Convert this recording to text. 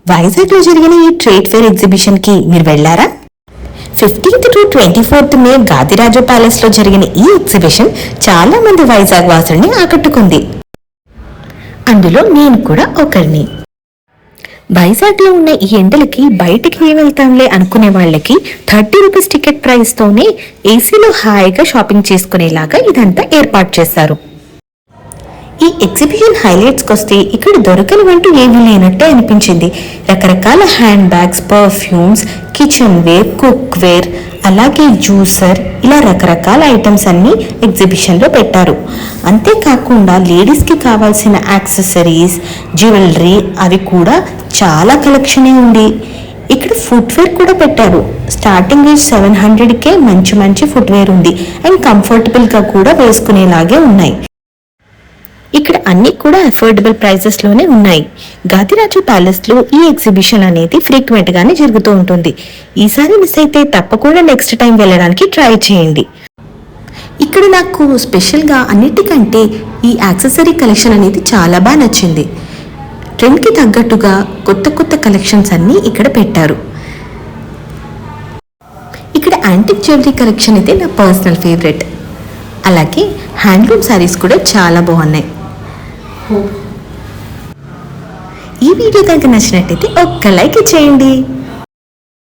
వైజాగ్ లో జరిగిన ఈ ట్రేడ్ ఫేర్ ఎగ్జిబిషన్ కి మీరు వెళ్లారా? 15th to 24th May Gadiraju palace లో జరిగిన ఈ ఎగ్జిబిషన్ చాలా మంది వైజాగ్ వాసుల్ని ఆకట్టుకుంది. అందులో నేను కూడా ఒకరిని. వైజాగ్ లో ఉన్న ఈ ఎండలకి బయటికి వెళ్తాంలే అనుకునే వాళ్ళకి 30 రూపీస్ టికెట్ ప్రైస్ తోనే ఏసీలో హాయిగా షాపింగ్ చేసుకునేలాగా ఇదంతా ఏర్పాటు చేశారు. ఈ ఎగ్జిబిషన్ హైలైట్స్కి వస్తే ఇక్కడ దొరకనివంటూ ఏమీ లేనట్టే అనిపించింది. రకరకాల hand bags, perfumes, kitchen ware, cook ware, అలాగే జ్యూసర్, ఇలా రకరకాల ఐటమ్స్ అన్ని ఎగ్జిబిషన్లో పెట్టారు. అంతేకాకుండా లేడీస్కి కావాల్సిన యాక్సెసరీస్, జ్యువెలరీ అవి కూడా చాలా కలెక్షనే ఉంది. ఇక్కడ ఫుట్వేర్ కూడా పెట్టారు. స్టార్టింగ్ 700కే మంచి మంచి ఫుట్వేర్ ఉంది అండ్ కంఫర్టబుల్గా కూడా వేసుకునేలాగే ఉన్నాయి. ఇక్కడ అన్ని కూడా అఫోర్డబుల్ ప్రైజెస్ లోనే ఉన్నాయి. గాదిరాజు ప్యాలెస్ లో ఈ ఎగ్జిబిషన్ అనేది ఫ్రీక్వెంట్ గానే జరుగుతూ ఉంటుంది. ఈసారి మిస్ అయితే తప్పకుండా నెక్స్ట్ టైం వెళ్ళడానికి ట్రై చేయండి. ఇక్కడ నాకు స్పెషల్ గా అన్నిటికంటే ఈ యాక్సెసరీ కలెక్షన్ అనేది చాలా బాగా నచ్చింది. ట్రెండ్ కి తగ్గట్టుగా కొత్త కొత్త కలెక్షన్స్ అన్ని ఇక్కడ పెట్టారు. ఇక్కడ యాంటిక్ జ్యువెలరీ కలెక్షన్ అయితే నా పర్సనల్ ఫేవరెట్. అలాగే హ్యాండ్లూమ్ శారీస్ కూడా చాలా బాగున్నాయి. ఈ వీడియో కనుక నచ్చినట్టయితే ఒక్క లైక్ చేయండి.